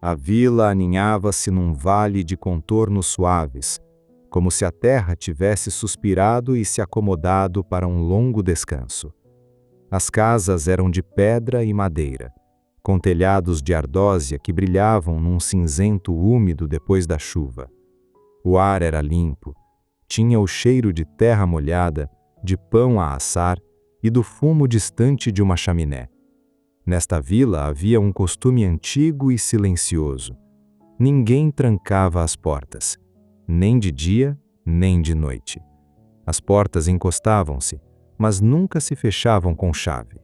A vila aninhava-se num vale de contornos suaves, como se a terra tivesse suspirado e se acomodado para um longo descanso. As casas eram de pedra e madeira, com telhados de ardósia que brilhavam num cinzento úmido depois da chuva. O ar era limpo, tinha o cheiro de terra molhada, de pão a assar e do fumo distante de uma chaminé. Nesta vila havia um costume antigo e silencioso. Ninguém trancava as portas, nem de dia, nem de noite. As portas encostavam-se, mas nunca se fechavam com chave.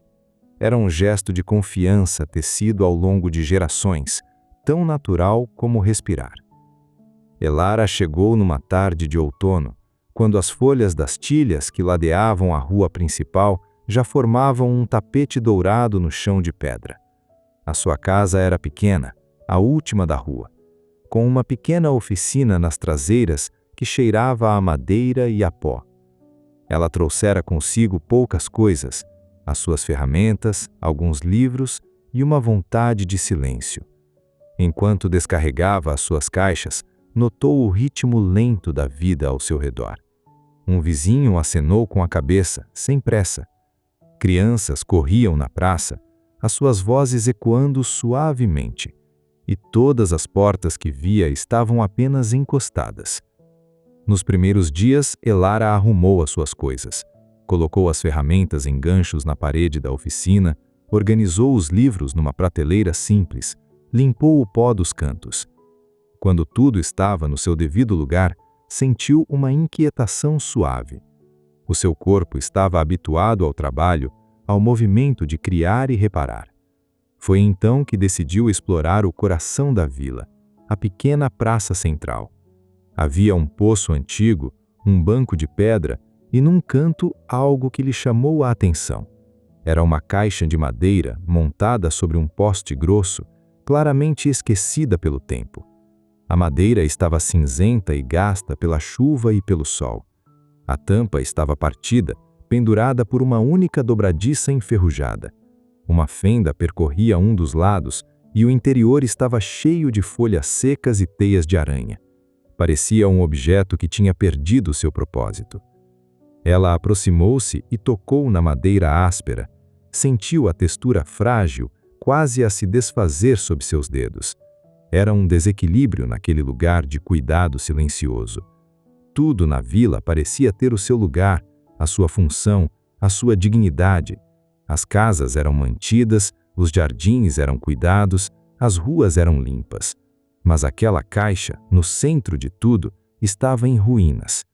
Era um gesto de confiança tecido ao longo de gerações, tão natural como respirar. Elara chegou numa tarde de outono, quando as folhas das tilhas que ladeavam a rua principal já formavam um tapete dourado no chão de pedra. A sua casa era pequena, a última da rua, com uma pequena oficina nas traseiras que cheirava a madeira e a pó. Ela trouxera consigo poucas coisas, as suas ferramentas, alguns livros e uma vontade de silêncio. Enquanto descarregava as suas caixas, notou o ritmo lento da vida ao seu redor. Um vizinho acenou com a cabeça, sem pressa. Crianças corriam na praça, as suas vozes ecoando suavemente, e todas as portas que via estavam apenas encostadas. Nos primeiros dias, Elara arrumou as suas coisas, colocou as ferramentas em ganchos na parede da oficina, organizou os livros numa prateleira simples, limpou o pó dos cantos. Quando tudo estava no seu devido lugar, sentiu uma inquietação suave. O seu corpo estava habituado ao trabalho, ao movimento de criar e reparar. Foi então que decidiu explorar o coração da vila, a pequena praça central. Havia um poço antigo, um banco de pedra e num canto algo que lhe chamou a atenção. Era uma caixa de madeira montada sobre um poste grosso, claramente esquecida pelo tempo. A madeira estava cinzenta e gasta pela chuva e pelo sol. A tampa estava partida, pendurada por uma única dobradiça enferrujada. Uma fenda percorria um dos lados e o interior estava cheio de folhas secas e teias de aranha. Parecia um objeto que tinha perdido seu propósito. Ela aproximou-se e tocou na madeira áspera. Sentiu a textura frágil, quase a se desfazer sob seus dedos. Era um desequilíbrio naquele lugar de cuidado silencioso. Tudo na vila parecia ter o seu lugar, a sua função, a sua dignidade. As casas eram mantidas, os jardins eram cuidados, as ruas eram limpas. Mas aquela caixa, no centro de tudo, estava em ruínas.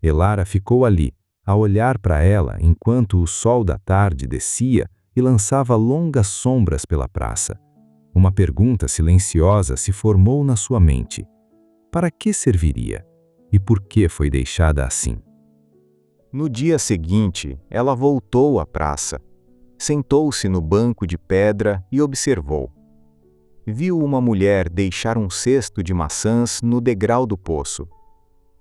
Elara ficou ali, a olhar para ela enquanto o sol da tarde descia e lançava longas sombras pela praça. Uma pergunta silenciosa se formou na sua mente. Para que serviria? E por que foi deixada assim? No dia seguinte, ela voltou à praça. Sentou-se no banco de pedra e observou. Viu uma mulher deixar um cesto de maçãs no degrau do poço.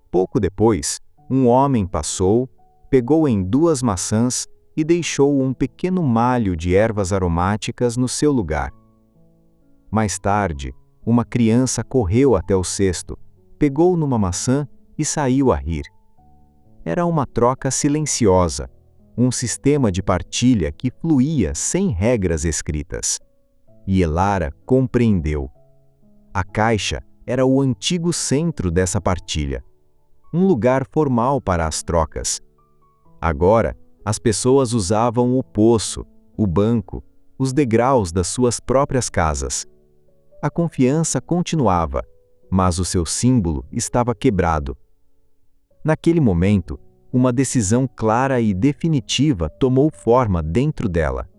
Pouco depois, um homem passou, pegou em 2 maçãs e deixou um pequeno malho de ervas aromáticas no seu lugar. Mais tarde, uma criança correu até o cesto, pegou numa maçã e saiu a rir. Era uma troca silenciosa, um sistema de partilha que fluía sem regras escritas. E Elara compreendeu. A caixa era o antigo centro dessa partilha, um lugar formal para as trocas. Agora, as pessoas usavam o poço, o banco, os degraus das suas próprias casas. A confiança continuava, mas o seu símbolo estava quebrado. Naquele momento, uma decisão clara e definitiva tomou forma dentro dela.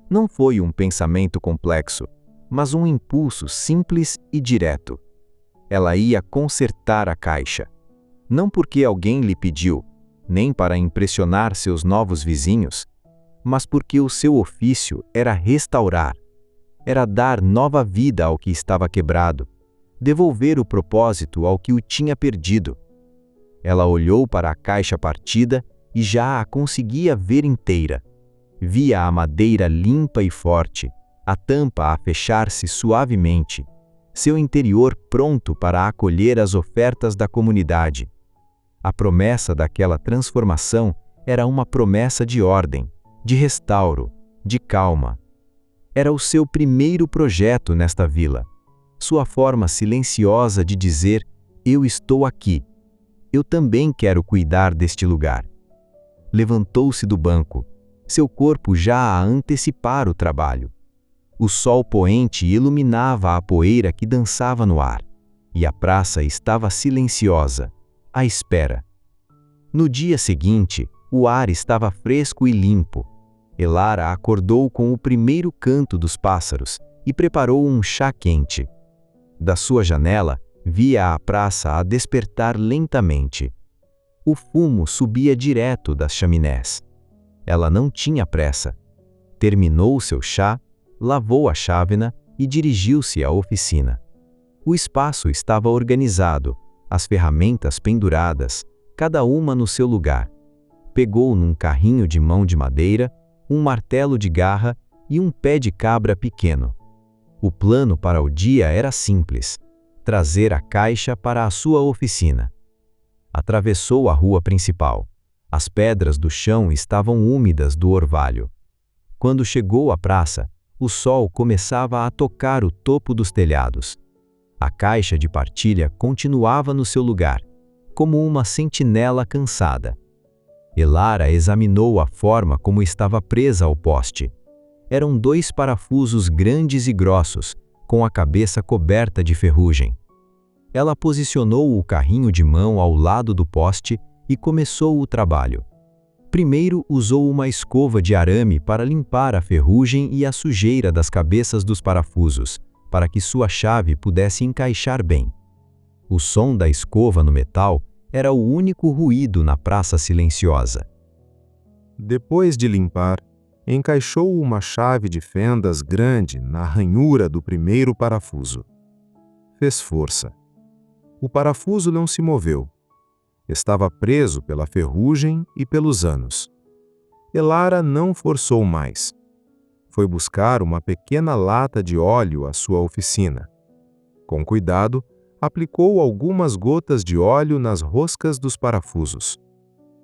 Não foi um pensamento complexo, mas um impulso simples e direto. Ela ia consertar a caixa. Não porque alguém lhe pediu, nem para impressionar seus novos vizinhos, mas porque o seu ofício era restaurar, era dar nova vida ao que estava quebrado, devolver o propósito ao que o tinha perdido. Ela olhou para a caixa partida e já a conseguia ver inteira. Via a madeira limpa e forte, a tampa a fechar-se suavemente. seu interior pronto para acolher as ofertas da comunidade. A promessa daquela transformação era uma promessa de ordem, de restauro, de calma. Era o seu primeiro projeto nesta vila, sua forma silenciosa de dizer: eu estou aqui, eu também quero cuidar deste lugar. Levantou-se do banco, seu corpo já a antecipar o trabalho. O sol poente iluminava a poeira que dançava no ar, e a praça estava silenciosa, à espera. No dia seguinte, o ar estava fresco e limpo. Elara acordou com o primeiro canto dos pássaros e preparou um chá quente. Da sua janela, via a praça a despertar lentamente. O fumo subia direto das chaminés. Ela não tinha pressa. Terminou seu chá, lavou a chávena e dirigiu-se à oficina. O espaço estava organizado, as ferramentas penduradas, cada uma no seu lugar. Pegou num carrinho de mão de madeira, um martelo de garra e um pé de cabra pequeno. O plano para o dia era simples: trazer a caixa para a sua oficina. Atravessou a rua principal. As pedras do chão estavam úmidas do orvalho. Quando chegou à praça, o sol começava a tocar o topo dos telhados. A caixa de partilha continuava no seu lugar, como uma sentinela cansada. Elara examinou a forma como estava presa ao poste. Eram 2 parafusos grandes e grossos, com a cabeça coberta de ferrugem. Ela posicionou o carrinho de mão ao lado do poste e começou o trabalho. Primeiro usou uma escova de arame para limpar a ferrugem e a sujeira das cabeças dos parafusos, para que sua chave pudesse encaixar bem. O som da escova no metal era o único ruído na praça silenciosa. Depois de limpar, encaixou uma chave de fendas grande na ranhura do primeiro parafuso. Fez força. O parafuso não se moveu. Estava preso pela ferrugem e pelos anos. Elara não forçou mais. Foi buscar uma pequena lata de óleo à sua oficina. Com cuidado, aplicou algumas gotas de óleo nas roscas dos parafusos.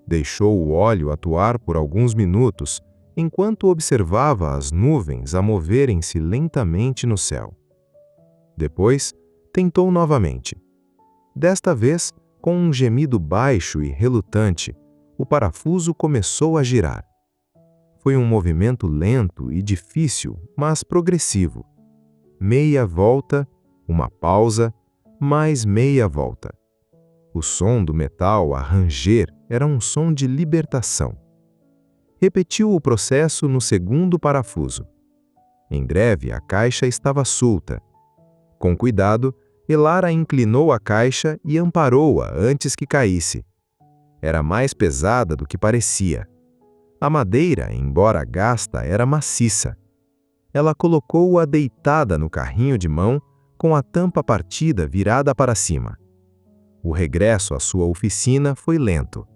Deixou o óleo atuar por alguns minutos, enquanto observava as nuvens a moverem-se lentamente no céu. Depois, tentou novamente. Desta vez, com um gemido baixo e relutante, o parafuso começou a girar. Foi um movimento lento e difícil, mas progressivo. Meia volta, uma pausa, mais meia volta. O som do metal a ranger era um som de libertação. Repetiu o processo no segundo parafuso. Em breve, a caixa estava solta. Com cuidado, Elara inclinou a caixa e amparou-a antes que caísse. Era mais pesada do que parecia. A madeira, embora gasta, era maciça. Ela colocou-a deitada no carrinho de mão, com a tampa partida virada para cima. O regresso à sua oficina foi lento.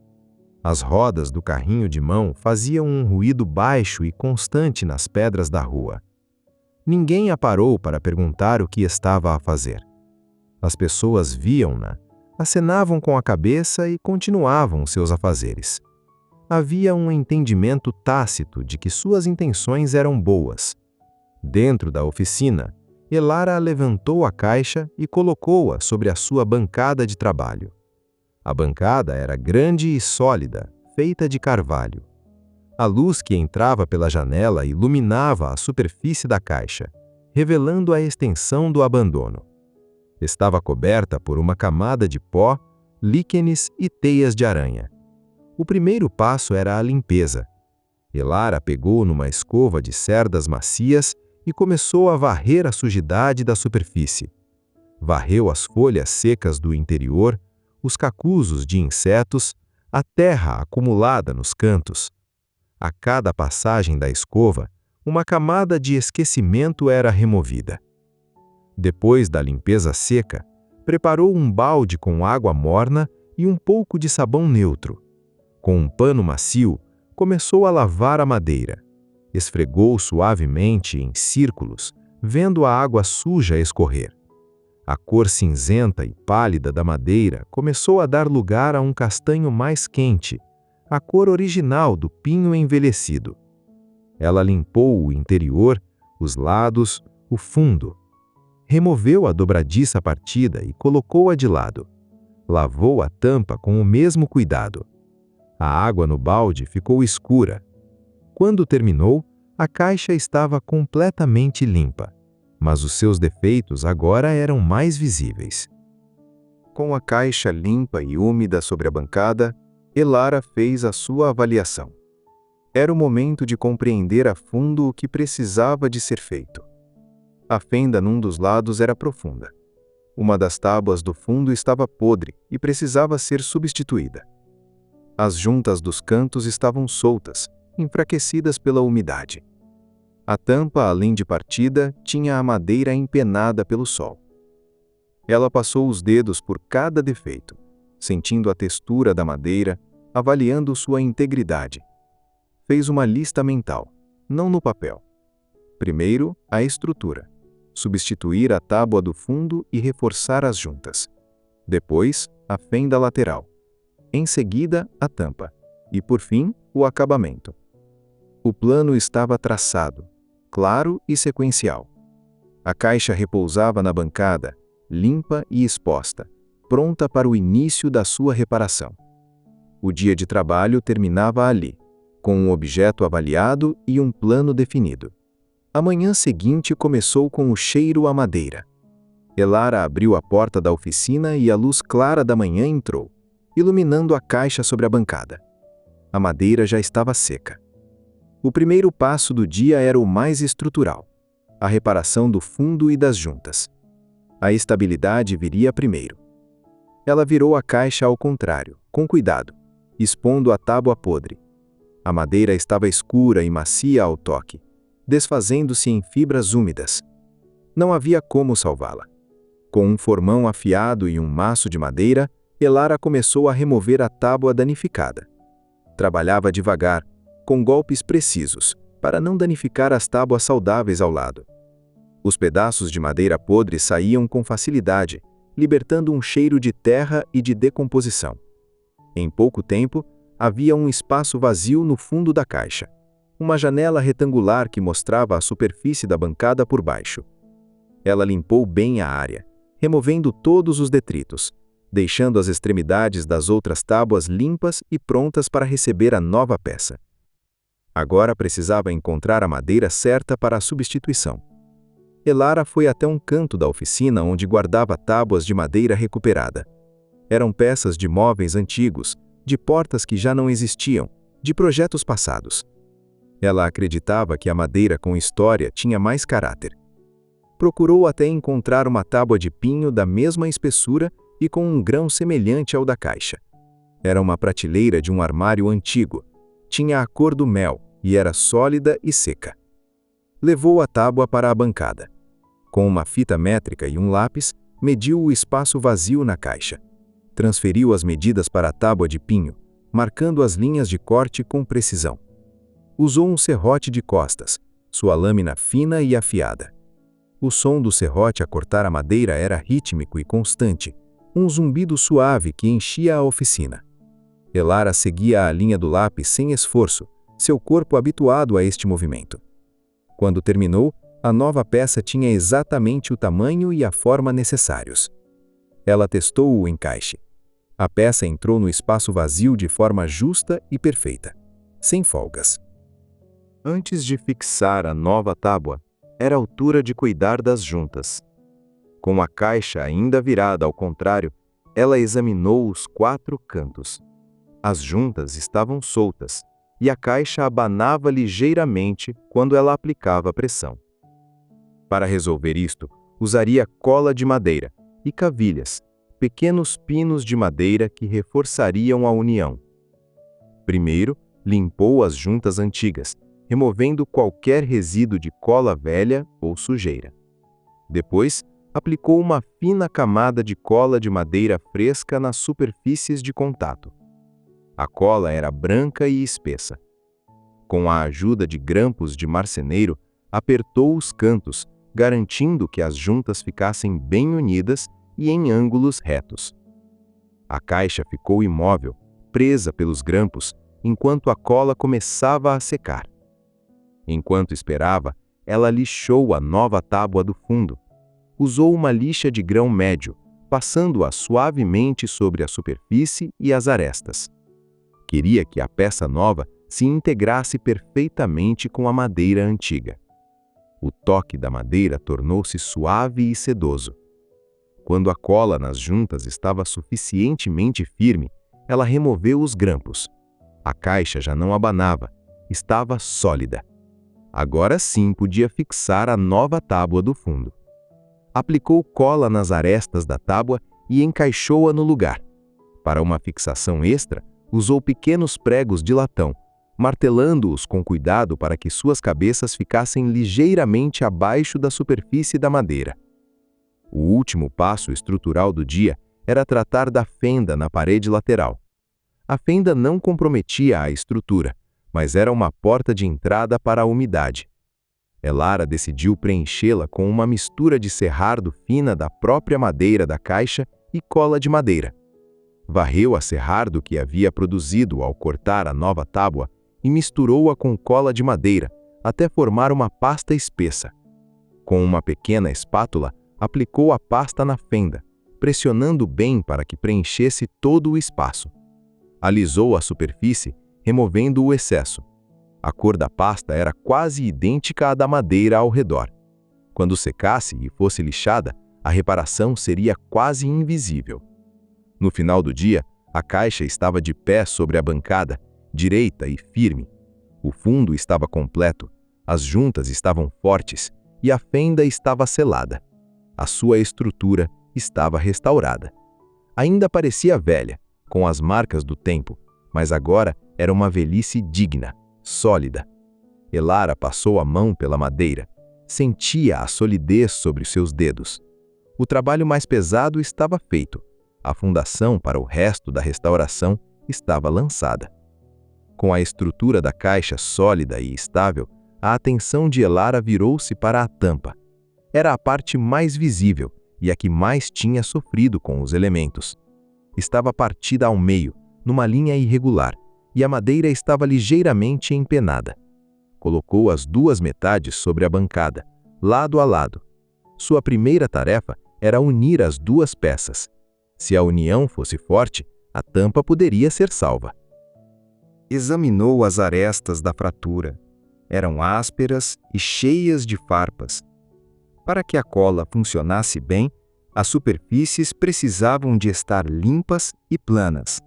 As rodas do carrinho de mão faziam um ruído baixo e constante nas pedras da rua. Ninguém a parou para perguntar o que estava a fazer. As pessoas viam-na, acenavam com a cabeça e continuavam seus afazeres. Havia um entendimento tácito de que suas intenções eram boas. Dentro da oficina, Elara levantou a caixa e colocou-a sobre a sua bancada de trabalho. A bancada era grande e sólida, feita de carvalho. A luz que entrava pela janela iluminava a superfície da caixa, revelando a extensão do abandono. Estava coberta por uma camada de pó, líquenes e teias de aranha. O primeiro passo era a limpeza. Elara pegou numa escova de cerdas macias e começou a varrer a sujidade da superfície. Varreu as folhas secas do interior, os cacusos de insetos, a terra acumulada nos cantos. A cada passagem da escova, uma camada de esquecimento era removida. Depois da limpeza seca, preparou um balde com água morna e um pouco de sabão neutro. Com um pano macio, começou a lavar a madeira. Esfregou suavemente em círculos, vendo a água suja escorrer. A cor cinzenta e pálida da madeira começou a dar lugar a um castanho mais quente, a cor original do pinho envelhecido. Ela limpou o interior, os lados, o fundo. Removeu a dobradiça partida e colocou-a de lado. Lavou a tampa com o mesmo cuidado. A água no balde ficou escura. Quando terminou, a caixa estava completamente limpa, mas os seus defeitos agora eram mais visíveis. Com a caixa limpa e úmida sobre a bancada, Elara fez a sua avaliação. Era o momento de compreender a fundo o que precisava de ser feito. A fenda num dos lados era profunda. Uma das tábuas do fundo estava podre e precisava ser substituída. As juntas dos cantos estavam soltas, enfraquecidas pela umidade. A tampa, além de partida, tinha a madeira empenada pelo sol. Ela passou os dedos por cada defeito, sentindo a textura da madeira, avaliando sua integridade. Fez uma lista mental, não no papel. Primeiro, a estrutura. Substituir a tábua do fundo e reforçar as juntas. Depois, a fenda lateral. Em seguida, a tampa. E, por fim, o acabamento. O plano estava traçado, claro e sequencial. A caixa repousava na bancada, limpa e exposta, pronta para o início da sua reparação. O dia de trabalho terminava ali, com um objeto avaliado e um plano definido. A manhã seguinte começou com o cheiro a madeira. Elara abriu a porta da oficina e a luz clara da manhã entrou, iluminando a caixa sobre a bancada. A madeira já estava seca. O primeiro passo do dia era o mais estrutural, a reparação do fundo e das juntas. A estabilidade viria primeiro. Ela virou a caixa ao contrário, com cuidado, expondo a tábua podre. A madeira estava escura e macia ao toque, desfazendo-se em fibras úmidas. Não havia como salvá-la. Com um formão afiado e um maço de madeira, Elara começou a remover a tábua danificada. Trabalhava devagar, com golpes precisos, para não danificar as tábuas saudáveis ao lado. Os pedaços de madeira podre saíam com facilidade, libertando um cheiro de terra e de decomposição. Em pouco tempo, havia um espaço vazio no fundo da caixa. Uma janela retangular que mostrava a superfície da bancada por baixo. Ela limpou bem a área, removendo todos os detritos, deixando as extremidades das outras tábuas limpas e prontas para receber a nova peça. Agora precisava encontrar a madeira certa para a substituição. Elara foi até um canto da oficina onde guardava tábuas de madeira recuperada. Eram peças de móveis antigos, de portas que já não existiam, de projetos passados. Ela acreditava que a madeira com história tinha mais caráter. Procurou até encontrar uma tábua de pinho da mesma espessura e com um grão semelhante ao da caixa. Era uma prateleira de um armário antigo. Tinha a cor do mel e era sólida e seca. Levou a tábua para a bancada. Com uma fita métrica e um lápis, mediu o espaço vazio na caixa. Transferiu as medidas para a tábua de pinho, marcando as linhas de corte com precisão. Usou um serrote de costas, sua lâmina fina e afiada. O som do serrote a cortar a madeira era rítmico e constante, um zumbido suave que enchia a oficina. Elara seguia a linha do lápis sem esforço, seu corpo habituado a este movimento. Quando terminou, a nova peça tinha exatamente o tamanho e a forma necessários. Ela testou o encaixe. A peça entrou no espaço vazio de forma justa e perfeita, sem folgas. Antes de fixar a nova tábua, era a altura de cuidar das juntas. Com a caixa ainda virada ao contrário, ela examinou os 4 cantos. As juntas estavam soltas, e a caixa abanava ligeiramente quando ela aplicava pressão. Para resolver isto, usaria cola de madeira e cavilhas, pequenos pinos de madeira que reforçariam a união. Primeiro, limpou as juntas antigas, removendo qualquer resíduo de cola velha ou sujeira. Depois, aplicou uma fina camada de cola de madeira fresca nas superfícies de contato. A cola era branca e espessa. Com a ajuda de grampos de marceneiro, apertou os cantos, garantindo que as juntas ficassem bem unidas e em ângulos retos. A caixa ficou imóvel, presa pelos grampos, enquanto a cola começava a secar. Enquanto esperava, ela lixou a nova tábua do fundo. Usou uma lixa de grão médio, passando-a suavemente sobre a superfície e as arestas. Queria que a peça nova se integrasse perfeitamente com a madeira antiga. O toque da madeira tornou-se suave e sedoso. Quando a cola nas juntas estava suficientemente firme, ela removeu os grampos. A caixa já não abanava, estava sólida. Agora sim podia fixar a nova tábua do fundo. Aplicou cola nas arestas da tábua e encaixou-a no lugar. Para uma fixação extra, usou pequenos pregos de latão, martelando-os com cuidado para que suas cabeças ficassem ligeiramente abaixo da superfície da madeira. O último passo estrutural do dia era tratar da fenda na parede lateral. A fenda não comprometia a estrutura, mas era uma porta de entrada para a umidade. Elara decidiu preenchê-la com uma mistura de serrardo fina da própria madeira da caixa e cola de madeira. Varreu a serrardo que havia produzido ao cortar a nova tábua e misturou-a com cola de madeira, até formar uma pasta espessa. Com uma pequena espátula, aplicou a pasta na fenda, pressionando bem para que preenchesse todo o espaço. Alisou a superfície, removendo o excesso. A cor da pasta era quase idêntica à da madeira ao redor. Quando secasse e fosse lixada, a reparação seria quase invisível. No final do dia, a caixa estava de pé sobre a bancada, direita e firme. O fundo estava completo, as juntas estavam fortes e a fenda estava selada. A sua estrutura estava restaurada. Ainda parecia velha, com as marcas do tempo, mas agora era uma velhice digna, sólida. Elara passou a mão pela madeira, sentia a solidez sobre seus dedos. O trabalho mais pesado estava feito. A fundação para o resto da restauração estava lançada. Com a estrutura da caixa sólida e estável, a atenção de Elara virou-se para a tampa. Era a parte mais visível e a que mais tinha sofrido com os elementos. Estava partida ao meio, numa linha irregular, e a madeira estava ligeiramente empenada. Colocou as duas metades sobre a bancada, lado a lado. Sua primeira tarefa era unir as duas peças. Se a união fosse forte, a tampa poderia ser salva. Examinou as arestas da fratura. Eram ásperas e cheias de farpas. Para que a cola funcionasse bem, as superfícies precisavam de estar limpas e planas.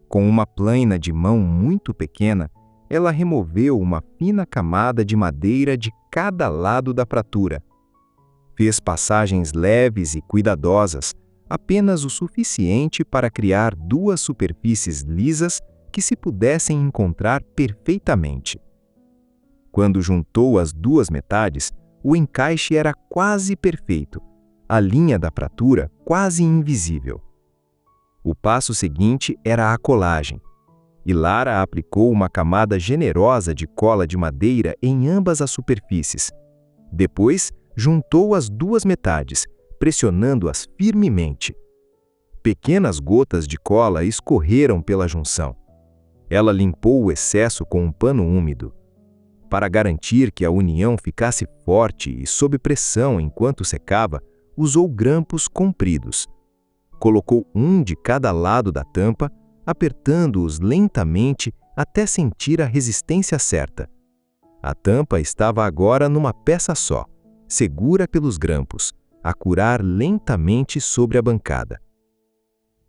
Com uma plaina de mão muito pequena, ela removeu uma fina camada de madeira de cada lado da fratura. Fez passagens leves e cuidadosas, apenas o suficiente para criar duas superfícies lisas que se pudessem encontrar perfeitamente. Quando juntou as duas metades, o encaixe era quase perfeito, a linha da fratura quase invisível. O passo seguinte era a colagem. Elara aplicou uma camada generosa de cola de madeira em ambas as superfícies. Depois, juntou as duas metades, pressionando-as firmemente. Pequenas gotas de cola escorreram pela junção. Ela limpou o excesso com um pano úmido. Para garantir que a união ficasse forte e sob pressão enquanto secava, usou grampos compridos. Colocou um de cada lado da tampa, apertando-os lentamente até sentir a resistência certa. A tampa estava agora numa peça só, segura pelos grampos, a curar lentamente sobre a bancada.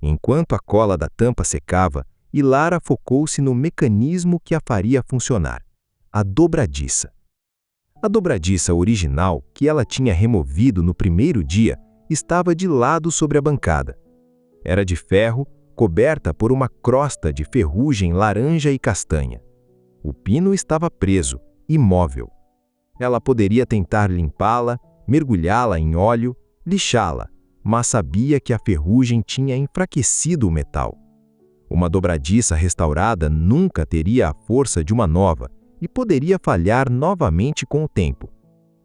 Enquanto a cola da tampa secava, Elara focou-se no mecanismo que a faria funcionar, a dobradiça. A dobradiça original, que ela tinha removido no primeiro dia, estava de lado sobre a bancada. Era de ferro, coberta por uma crosta de ferrugem laranja e castanha. O pino estava preso, imóvel. Ela poderia tentar limpá-la, mergulhá-la em óleo, lixá-la, mas sabia que a ferrugem tinha enfraquecido o metal. Uma dobradiça restaurada nunca teria a força de uma nova e poderia falhar novamente com o tempo.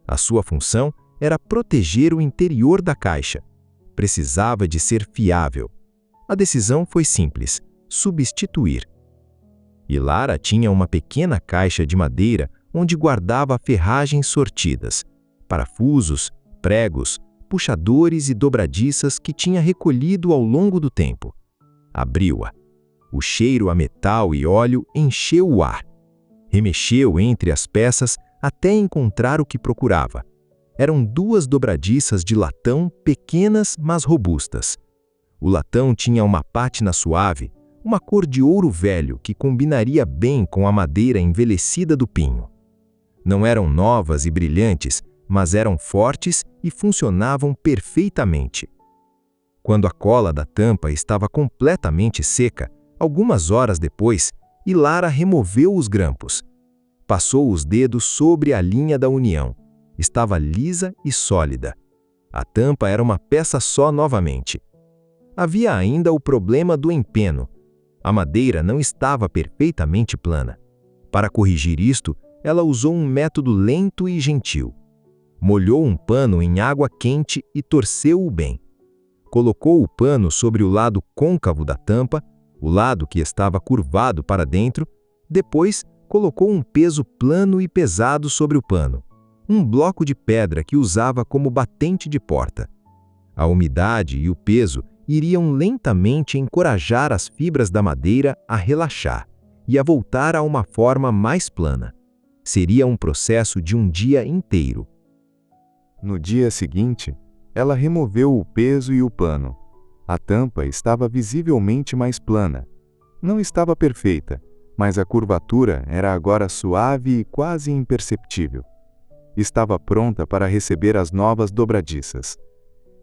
A sua função era proteger o interior da caixa. Precisava de ser fiável. A decisão foi simples: substituir. E Lara tinha uma pequena caixa de madeira onde guardava ferragens sortidas, parafusos, pregos, puxadores e dobradiças que tinha recolhido ao longo do tempo. Abriu-a. O cheiro a metal e óleo encheu o ar. Remexeu entre as peças até encontrar o que procurava. Eram 2 dobradiças de latão pequenas, mas robustas. O latão tinha uma pátina suave, uma cor de ouro velho que combinaria bem com a madeira envelhecida do pinho. Não eram novas e brilhantes, mas eram fortes e funcionavam perfeitamente. Quando a cola da tampa estava completamente seca, algumas horas depois, Lara removeu os grampos. Passou os dedos sobre a linha da união. Estava lisa e sólida. A tampa era uma peça só novamente. Havia ainda o problema do empeno. A madeira não estava perfeitamente plana. Para corrigir isto, ela usou um método lento e gentil. Molhou um pano em água quente e torceu-o bem. Colocou o pano sobre o lado côncavo da tampa, o lado que estava curvado para dentro. Depois, colocou um peso plano e pesado sobre o pano, um bloco de pedra que usava como batente de porta. A umidade e o peso iriam lentamente encorajar as fibras da madeira a relaxar e a voltar a uma forma mais plana. Seria um processo de um dia inteiro. No dia seguinte, ela removeu o peso e o pano. A tampa estava visivelmente mais plana. Não estava perfeita, mas a curvatura era agora suave e quase imperceptível. Estava pronta para receber as novas dobradiças.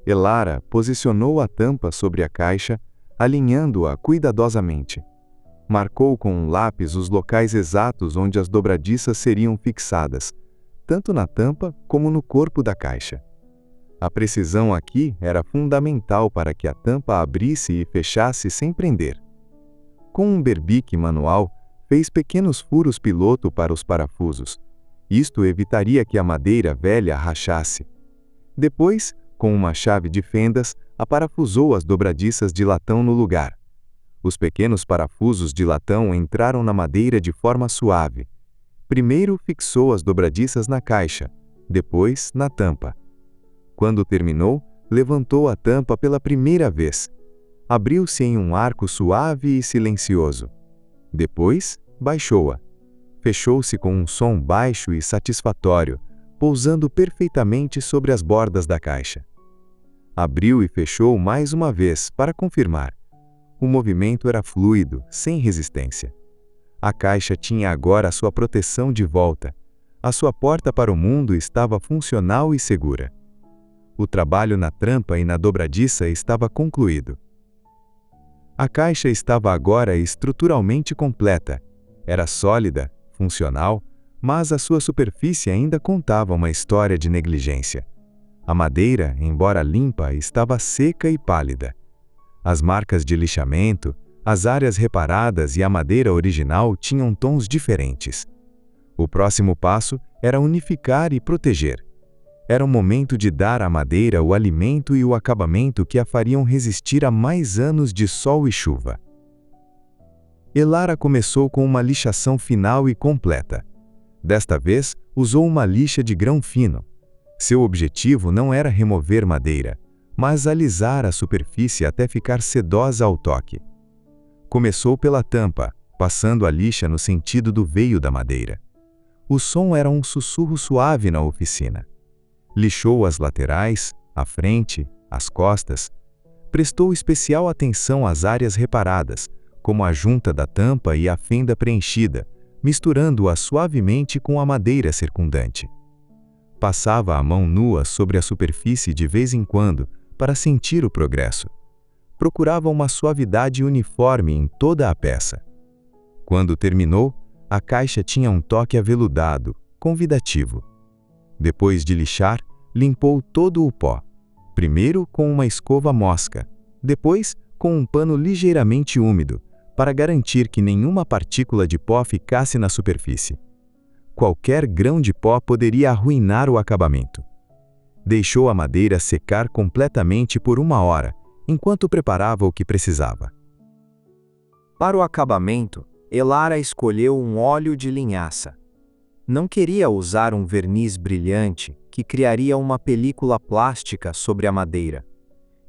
Lara posicionou a tampa sobre a caixa, alinhando-a cuidadosamente. Marcou com um lápis os locais exatos onde as dobradiças seriam fixadas, tanto na tampa como no corpo da caixa. A precisão aqui era fundamental para que a tampa abrisse e fechasse sem prender. Com um berbique manual, fez pequenos furos piloto para os parafusos. Isto evitaria que a madeira velha rachasse. Depois, com uma chave de fendas, aparafusou as dobradiças de latão no lugar. Os pequenos parafusos de latão entraram na madeira de forma suave. Primeiro fixou as dobradiças na caixa, depois na tampa. Quando terminou, levantou a tampa pela primeira vez. Abriu-se em um arco suave e silencioso. Depois, baixou-a. Fechou-se com um som baixo e satisfatório, pousando perfeitamente sobre as bordas da caixa. Abriu e fechou mais uma vez para confirmar. O movimento era fluido, sem resistência. A caixa tinha agora sua proteção de volta. A sua porta para o mundo estava funcional e segura. O trabalho na trampa e na dobradiça estava concluído. A caixa estava agora estruturalmente completa. Era sólida, funcional, mas a sua superfície ainda contava uma história de negligência. A madeira, embora limpa, estava seca e pálida. As marcas de lixamento, as áreas reparadas e a madeira original tinham tons diferentes. O próximo passo era unificar e proteger. Era o momento de dar à madeira o alimento e o acabamento que a fariam resistir a mais anos de sol e chuva. Lara começou com uma lixação final e completa. Desta vez, usou uma lixa de grão fino. Seu objetivo não era remover madeira, mas alisar a superfície até ficar sedosa ao toque. Começou pela tampa, passando a lixa no sentido do veio da madeira. O som era um sussurro suave na oficina. Lixou as laterais, a frente, as costas. Prestou especial atenção às áreas reparadas, como a junta da tampa e a fenda preenchida, misturando-a suavemente com a madeira circundante. Passava a mão nua sobre a superfície de vez em quando para sentir o progresso. Procurava uma suavidade uniforme em toda a peça. Quando terminou, a caixa tinha um toque aveludado, convidativo. Depois de lixar, limpou todo o pó. Primeiro com uma escova mosca, depois com um pano ligeiramente úmido, para garantir que nenhuma partícula de pó ficasse na superfície. Qualquer grão de pó poderia arruinar o acabamento. Deixou a madeira secar completamente por 1 hora, enquanto preparava o que precisava. Para o acabamento, Elara escolheu um óleo de linhaça. Não queria usar um verniz brilhante que criaria uma película plástica sobre a madeira.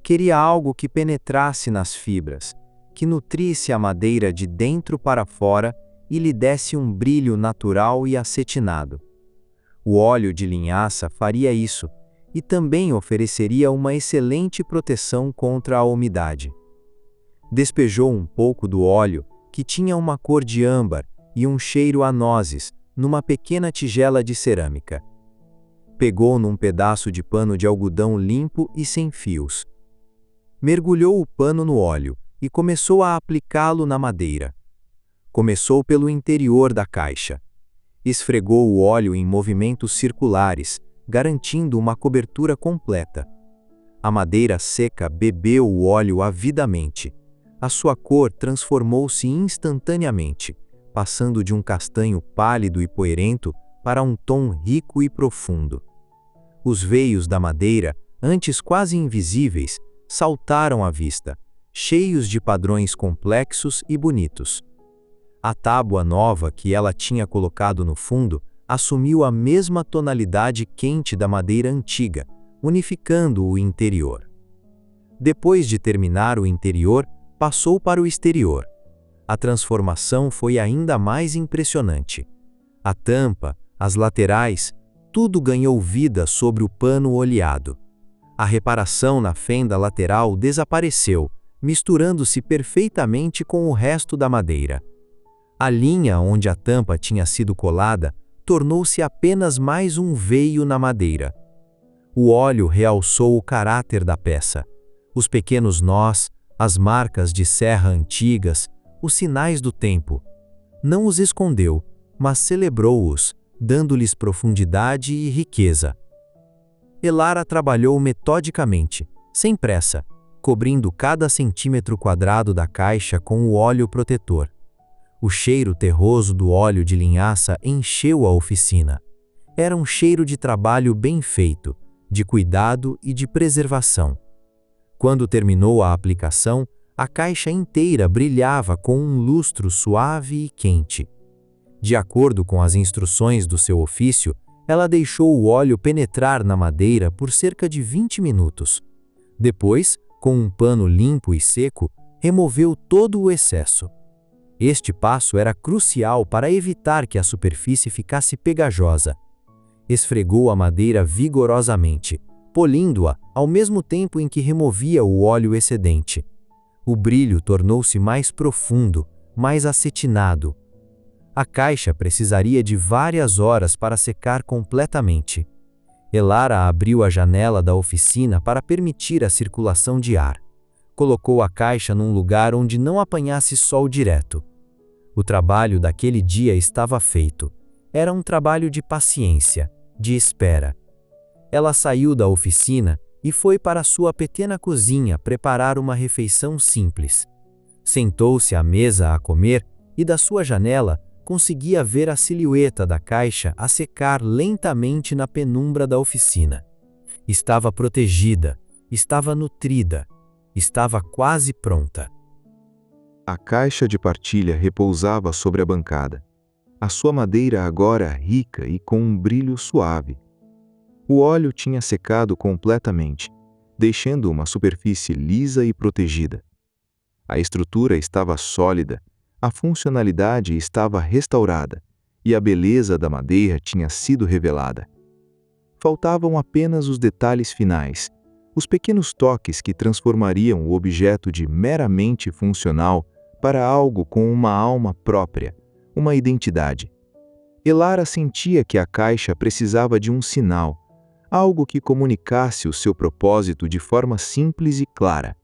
Queria algo que penetrasse nas fibras, que nutrisse a madeira de dentro para fora e lhe desse um brilho natural e acetinado. O óleo de linhaça faria isso e também ofereceria uma excelente proteção contra a umidade. Despejou um pouco do óleo, que tinha uma cor de âmbar e um cheiro a nozes, numa pequena tigela de cerâmica. Pegou num pedaço de pano de algodão limpo e sem fios. Mergulhou o pano no óleo e começou a aplicá-lo na madeira. Começou pelo interior da caixa. Esfregou o óleo em movimentos circulares, garantindo uma cobertura completa. A madeira seca bebeu o óleo avidamente. A sua cor transformou-se instantaneamente, passando de um castanho pálido e poeirento para um tom rico e profundo. Os veios da madeira, antes quase invisíveis, saltaram à vista, cheios de padrões complexos e bonitos. A tábua nova que ela tinha colocado no fundo assumiu a mesma tonalidade quente da madeira antiga, unificando o interior. Depois de terminar o interior, passou para o exterior. A transformação foi ainda mais impressionante. A tampa, as laterais, tudo ganhou vida sobre o pano oleado. A reparação na fenda lateral desapareceu, misturando-se perfeitamente com o resto da madeira. A linha onde a tampa tinha sido colada tornou-se apenas mais um veio na madeira. O óleo realçou o caráter da peça. Os pequenos nós, as marcas de serra antigas, os sinais do tempo. Não os escondeu, mas celebrou-os, dando-lhes profundidade e riqueza. Elara trabalhou metodicamente, sem pressa, cobrindo cada centímetro quadrado da caixa com o óleo protetor. O cheiro terroso do óleo de linhaça encheu a oficina. Era um cheiro de trabalho bem feito, de cuidado e de preservação. Quando terminou a aplicação, a caixa inteira brilhava com um lustro suave e quente. De acordo com as instruções do seu ofício, ela deixou o óleo penetrar na madeira por cerca de 20 minutos. Depois, com um pano limpo e seco, removeu todo o excesso. Este passo era crucial para evitar que a superfície ficasse pegajosa. Esfregou a madeira vigorosamente, polindo-a ao mesmo tempo em que removia o óleo excedente. O brilho tornou-se mais profundo, mais acetinado. A caixa precisaria de várias horas para secar completamente. Elara abriu a janela da oficina para permitir a circulação de ar. Colocou a caixa num lugar onde não apanhasse sol direto. O trabalho daquele dia estava feito. Era um trabalho de paciência, de espera. Ela saiu da oficina e foi para sua pequena cozinha preparar uma refeição simples. Sentou-se à mesa a comer e da sua janela conseguia ver a silhueta da caixa a secar lentamente na penumbra da oficina. Estava protegida, estava nutrida, estava quase pronta. A caixa de partilha repousava sobre a bancada. A sua madeira agora rica e com um brilho suave. O óleo tinha secado completamente, deixando uma superfície lisa e protegida. A estrutura estava sólida, a funcionalidade estava restaurada e a beleza da madeira tinha sido revelada. Faltavam apenas os detalhes finais, os pequenos toques que transformariam o objeto de meramente funcional para algo com uma alma própria, uma identidade. Elara sentia que a caixa precisava de um sinal, algo que comunicasse o seu propósito de forma simples e clara.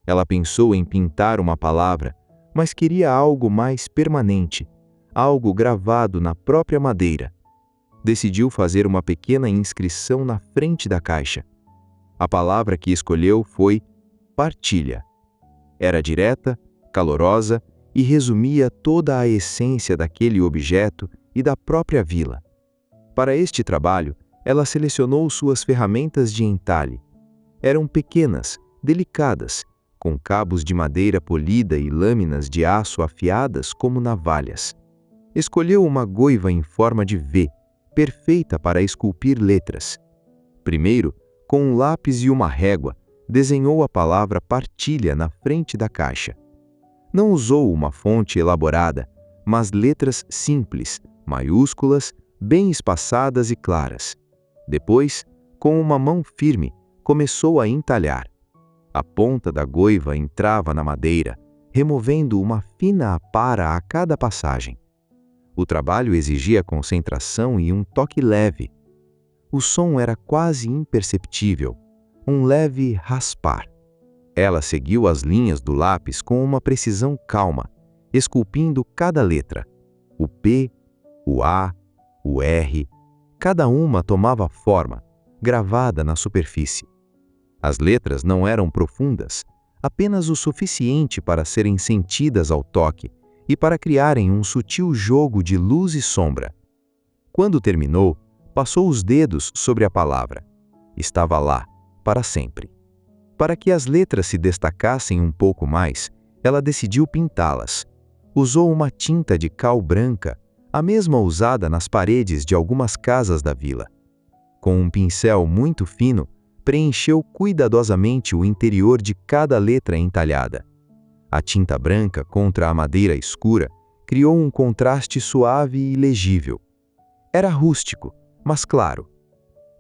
Ela pensou em pintar uma palavra, mas queria algo mais permanente, algo gravado na própria madeira. Decidiu fazer uma pequena inscrição na frente da caixa. A palavra que escolheu foi partilha. Era direta, calorosa e resumia toda a essência daquele objeto e da própria vila. Para este trabalho, ela selecionou suas ferramentas de entalhe. Eram pequenas, delicadas, com cabos de madeira polida e lâminas de aço afiadas como navalhas. Escolheu uma goiva em forma de V, perfeita para esculpir letras. Primeiro, com um lápis e uma régua, desenhou a palavra partilha na frente da caixa. Não usou uma fonte elaborada, mas letras simples, maiúsculas, bem espaçadas e claras. Depois, com uma mão firme, começou a entalhar. A ponta da goiva entrava na madeira, removendo uma fina apara a cada passagem. O trabalho exigia concentração e um toque leve. O som era quase imperceptível, um leve raspar. Ela seguiu as linhas do lápis com uma precisão calma, esculpindo cada letra. O P, o A, o R, cada uma tomava forma, gravada na superfície. As letras não eram profundas, apenas o suficiente para serem sentidas ao toque e para criarem um sutil jogo de luz e sombra. Quando terminou, passou os dedos sobre a palavra. Estava lá, para sempre. Para que as letras se destacassem um pouco mais, ela decidiu pintá-las. Usou uma tinta de cal branca, a mesma usada nas paredes de algumas casas da vila. Com um pincel muito fino, preencheu cuidadosamente o interior de cada letra entalhada. A tinta branca contra a madeira escura criou um contraste suave e legível. Era rústico, mas claro.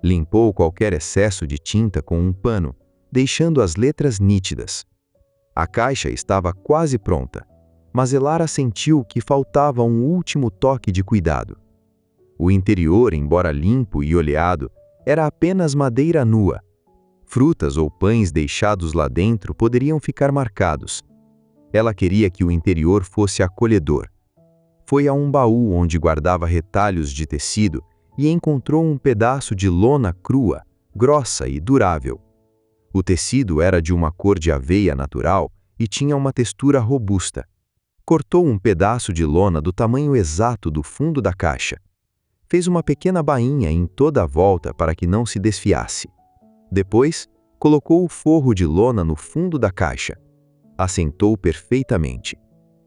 Limpou qualquer excesso de tinta com um pano, deixando as letras nítidas. A caixa estava quase pronta, mas Elara sentiu que faltava um último toque de cuidado. O interior, embora limpo e oleado, era apenas madeira nua. Frutas ou pães deixados lá dentro poderiam ficar marcados. Ela queria que o interior fosse acolhedor. Foi a um baú onde guardava retalhos de tecido e encontrou um pedaço de lona crua, grossa e durável. O tecido era de uma cor de aveia natural e tinha uma textura robusta. Cortou um pedaço de lona do tamanho exato do fundo da caixa. Fez uma pequena bainha em toda a volta para que não se desfiasse. Depois, colocou o forro de lona no fundo da caixa. Assentou perfeitamente,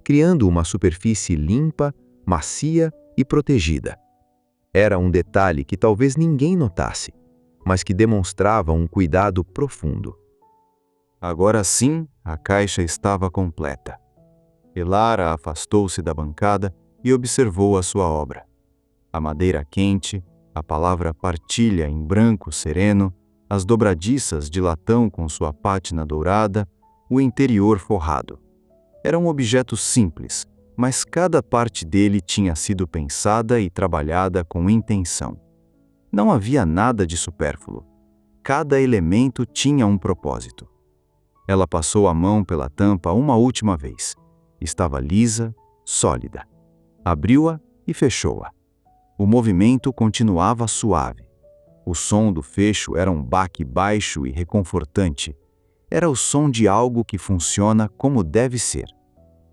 criando uma superfície limpa, macia e protegida. Era um detalhe que talvez ninguém notasse, mas que demonstrava um cuidado profundo. Agora sim, a caixa estava completa. Elara afastou-se da bancada e observou a sua obra. A madeira quente, a palavra partilha em branco sereno, as dobradiças de latão com sua pátina dourada, o interior forrado. Era um objeto simples, mas cada parte dele tinha sido pensada e trabalhada com intenção. Não havia nada de supérfluo. Cada elemento tinha um propósito. Ela passou a mão pela tampa uma última vez. Estava lisa, sólida. Abriu-a e fechou-a. O movimento continuava suave. O som do fecho era um baque baixo e reconfortante. Era o som de algo que funciona como deve ser.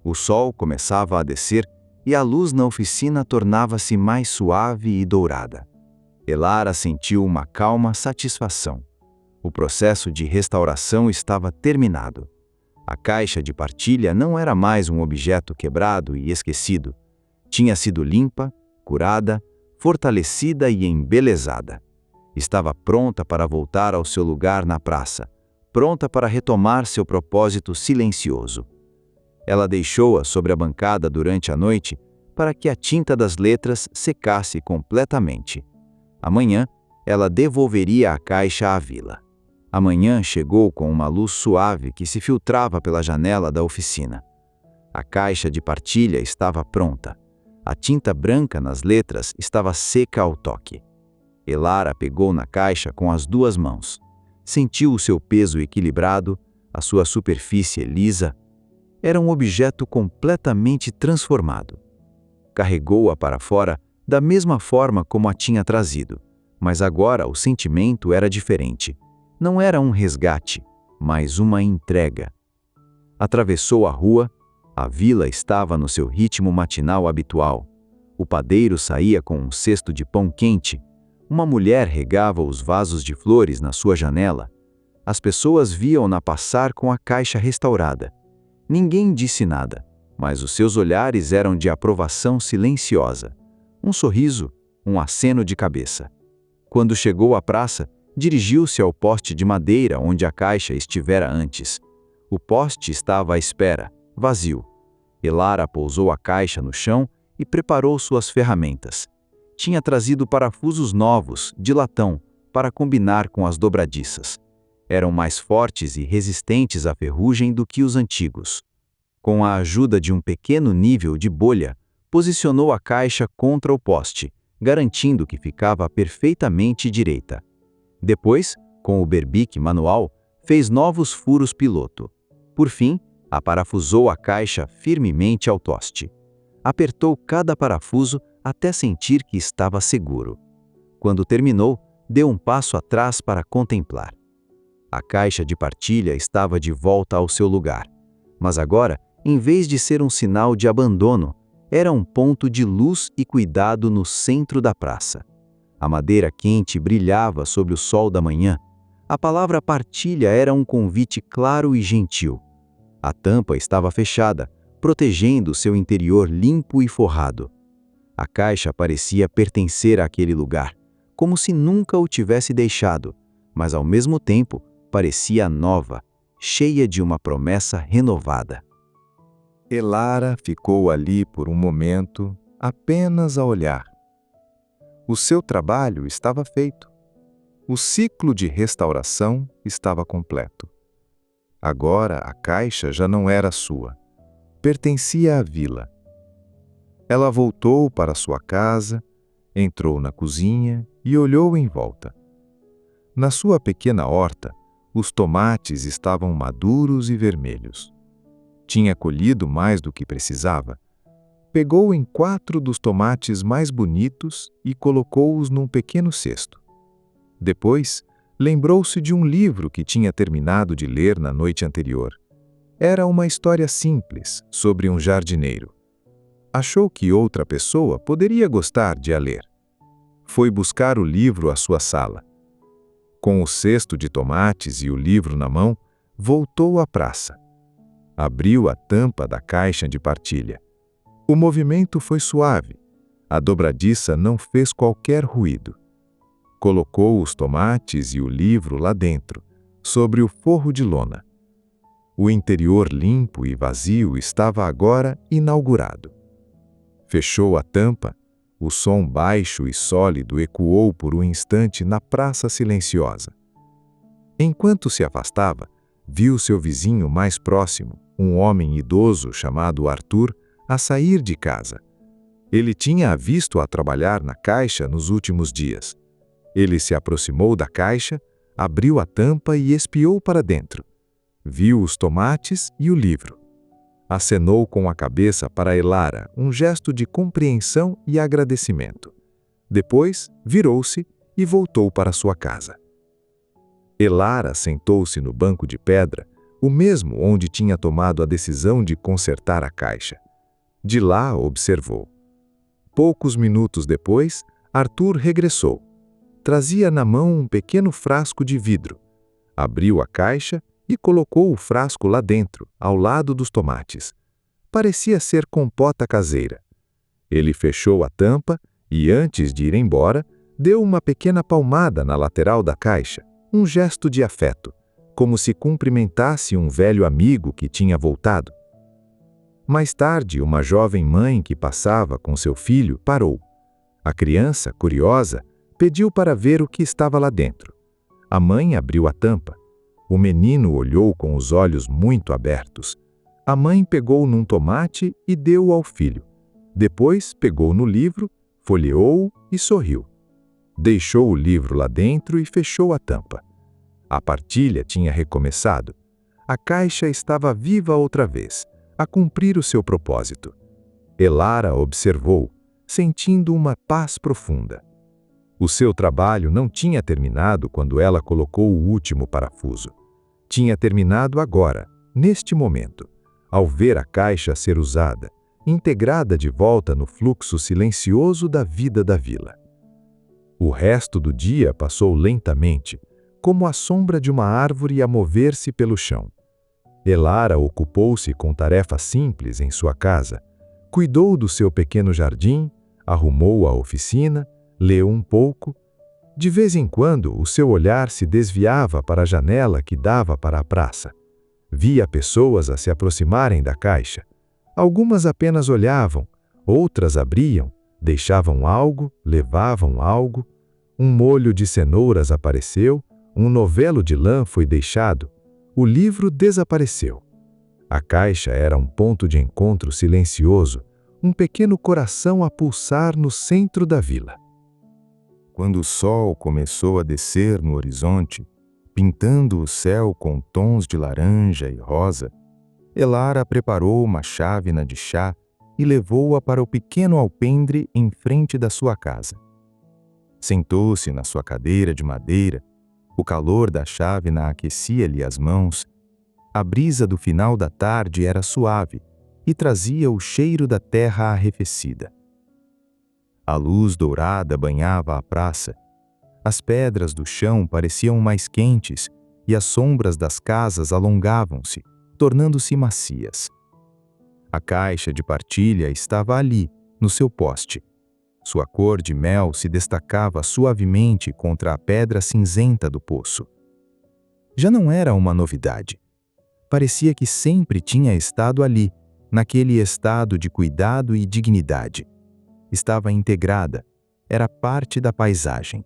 O sol começava a descer e a luz na oficina tornava-se mais suave e dourada. Elara sentiu uma calma satisfação. O processo de restauração estava terminado. A caixa de partilha não era mais um objeto quebrado e esquecido. Tinha sido limpa, curada, fortalecida e embelezada. Estava pronta para voltar ao seu lugar na praça, pronta para retomar seu propósito silencioso. Ela deixou-a sobre a bancada durante a noite para que a tinta das letras secasse completamente. Amanhã, ela devolveria a caixa à vila. Amanhã chegou com uma luz suave que se filtrava pela janela da oficina. A caixa de partilha estava pronta. A tinta branca nas letras estava seca ao toque. Elara pegou na caixa com as duas mãos. Sentiu o seu peso equilibrado, a sua superfície lisa. Era um objeto completamente transformado. Carregou-a para fora da mesma forma como a tinha trazido, mas agora o sentimento era diferente. Não era um resgate, mas uma entrega. Atravessou a rua, a vila estava no seu ritmo matinal habitual. O padeiro saía com um cesto de pão quente. Uma mulher regava os vasos de flores na sua janela. As pessoas viam-na passar com a caixa restaurada. Ninguém disse nada, mas os seus olhares eram de aprovação silenciosa. Um sorriso, um aceno de cabeça. Quando chegou à praça, dirigiu-se ao poste de madeira onde a caixa estivera antes. O poste estava à espera, vazio. Elara pousou a caixa no chão e preparou suas ferramentas. Tinha trazido parafusos novos, de latão, para combinar com as dobradiças. Eram mais fortes e resistentes à ferrugem do que os antigos. Com a ajuda de um pequeno nível de bolha, posicionou a caixa contra o poste, garantindo que ficava perfeitamente direita. Depois, com o berbique manual, fez novos furos piloto. Por fim, aparafusou a caixa firmemente ao poste. Apertou cada parafuso até sentir que estava seguro. Quando terminou, deu um passo atrás para contemplar. A caixa de partilha estava de volta ao seu lugar, mas agora, em vez de ser um sinal de abandono, era um ponto de luz e cuidado no centro da praça. A madeira quente brilhava sob o sol da manhã. A palavra partilha era um convite claro e gentil. A tampa estava fechada, protegendo seu interior limpo e forrado. A caixa parecia pertencer àquele lugar, como se nunca o tivesse deixado, mas ao mesmo tempo parecia nova, cheia de uma promessa renovada. Elara ficou ali por um momento, apenas a olhar. O seu trabalho estava feito. O ciclo de restauração estava completo. Agora a caixa já não era sua. Pertencia à vila. Ela voltou para sua casa, entrou na cozinha e olhou em volta. Na sua pequena horta, os tomates estavam maduros e vermelhos. Tinha colhido mais do que precisava. Pegou em 4 dos tomates mais bonitos e colocou-os num pequeno cesto. Depois, lembrou-se de um livro que tinha terminado de ler na noite anterior. Era uma história simples sobre um jardineiro. Achou que outra pessoa poderia gostar de a ler. Foi buscar o livro à sua sala. Com o cesto de tomates e o livro na mão, voltou à praça. Abriu a tampa da caixa de partilha. O movimento foi suave. A dobradiça não fez qualquer ruído. Colocou os tomates e o livro lá dentro, sobre o forro de lona. O interior limpo e vazio estava agora inaugurado. Fechou a tampa. O som baixo e sólido ecoou por um instante na praça silenciosa. Enquanto se afastava, viu seu vizinho mais próximo, um homem idoso chamado Arthur, a sair de casa. Ele tinha a visto a trabalhar na caixa nos últimos dias. Ele se aproximou da caixa, abriu a tampa e espiou para dentro. Viu os tomates e o livro. Acenou com a cabeça para Elara, um gesto de compreensão e agradecimento. Depois, virou-se e voltou para sua casa. Elara sentou-se no banco de pedra, o mesmo onde tinha tomado a decisão de consertar a caixa. De lá observou. Poucos minutos depois, Arthur regressou. Trazia na mão um pequeno frasco de vidro. Abriu a caixa e colocou o frasco lá dentro, ao lado dos tomates. Parecia ser compota caseira. Ele fechou a tampa e, antes de ir embora, deu uma pequena palmada na lateral da caixa, um gesto de afeto, como se cumprimentasse um velho amigo que tinha voltado. Mais tarde, uma jovem mãe que passava com seu filho parou. A criança, curiosa, pediu para ver o que estava lá dentro. A mãe abriu a tampa. O menino olhou com os olhos muito abertos. A mãe pegou num tomate e deu ao filho. Depois pegou no livro, folheou-o e sorriu. Deixou o livro lá dentro e fechou a tampa. A partilha tinha recomeçado. A caixa estava viva outra vez, a cumprir o seu propósito. Elara observou, sentindo uma paz profunda. O seu trabalho não tinha terminado quando ela colocou o último parafuso. Tinha terminado agora, neste momento, ao ver a caixa ser usada integrada de volta no fluxo silencioso da vida da vila. O resto do dia passou lentamente, como a sombra de uma árvore a mover-se pelo chão. Elara ocupou-se com tarefas simples em sua casa, cuidou do seu pequeno jardim, arrumou a oficina, leu um pouco. De vez em quando, o seu olhar se desviava para a janela que dava para a praça. Via pessoas a se aproximarem da caixa. Algumas apenas olhavam, outras abriam, deixavam algo, levavam algo. Um molho de cenouras apareceu, um novelo de lã foi deixado, o livro desapareceu. A caixa era um ponto de encontro silencioso, um pequeno coração a pulsar no centro da vila. Quando o sol começou a descer no horizonte, pintando o céu com tons de laranja e rosa, Elara preparou uma chávena de chá e levou-a para o pequeno alpendre em frente da sua casa. Sentou-se na sua cadeira de madeira, o calor da chávena aquecia-lhe as mãos, a brisa do final da tarde era suave e trazia o cheiro da terra arrefecida. A luz dourada banhava a praça. As pedras do chão pareciam mais quentes e as sombras das casas alongavam-se, tornando-se macias. A caixa de partilha estava ali, no seu poste. Sua cor de mel se destacava suavemente contra a pedra cinzenta do poço. Já não era uma novidade. Parecia que sempre tinha estado ali, naquele estado de cuidado e dignidade. Estava integrada, era parte da paisagem.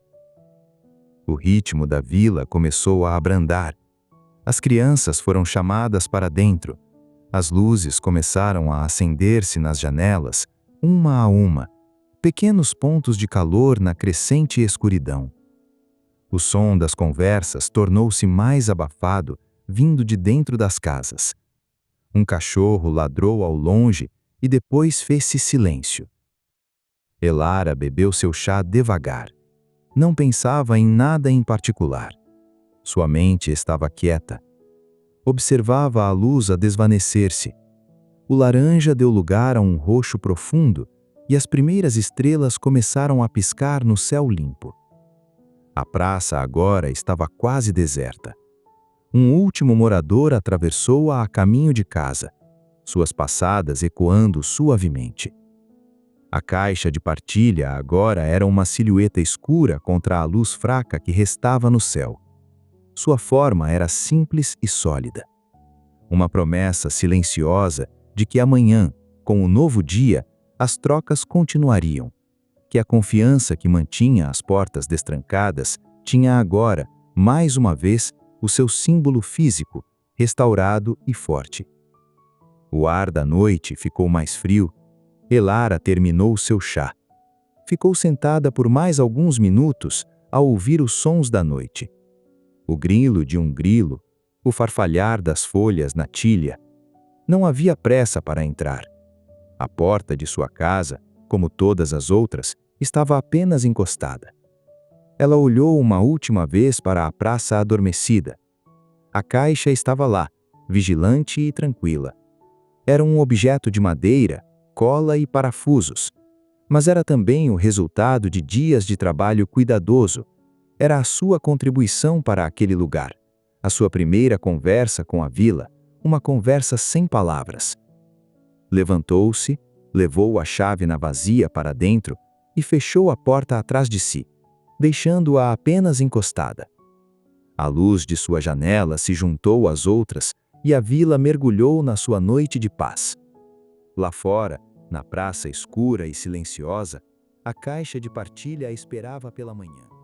O ritmo da vila começou a abrandar. As crianças foram chamadas para dentro. As luzes começaram a acender-se nas janelas, uma a uma, pequenos pontos de calor na crescente escuridão. O som das conversas tornou-se mais abafado, vindo de dentro das casas. Um cachorro ladrou ao longe e depois fez-se silêncio. Elara bebeu seu chá devagar. Não pensava em nada em particular. Sua mente estava quieta. Observava a luz a desvanecer-se. O laranja deu lugar a um roxo profundo e as primeiras estrelas começaram a piscar no céu limpo. A praça agora estava quase deserta. Um último morador atravessou-a a caminho de casa, suas passadas ecoando suavemente. A caixa de partilha agora era uma silhueta escura contra a luz fraca que restava no céu. Sua forma era simples e sólida. Uma promessa silenciosa de que amanhã, com o novo dia, as trocas continuariam, que a confiança que mantinha as portas destrancadas tinha agora, mais uma vez, o seu símbolo físico, restaurado e forte. O ar da noite ficou mais frio. Elara terminou seu chá. Ficou sentada por mais alguns minutos a ouvir os sons da noite. O grilo de um grilo, o farfalhar das folhas na tilha. Não havia pressa para entrar. A porta de sua casa, como todas as outras, estava apenas encostada. Ela olhou uma última vez para a praça adormecida. A caixa estava lá, vigilante e tranquila. Era um objeto de madeira, cola e parafusos, mas era também o resultado de dias de trabalho cuidadoso. Era a sua contribuição para aquele lugar, a sua primeira conversa com a vila, uma conversa sem palavras. Levantou-se, levou a chávena vazia para dentro e fechou a porta atrás de si, deixando-a apenas encostada. A luz de sua janela se juntou às outras e a vila mergulhou na sua noite de paz. Lá fora, na praça escura e silenciosa, a caixa de partilha a esperava pela manhã.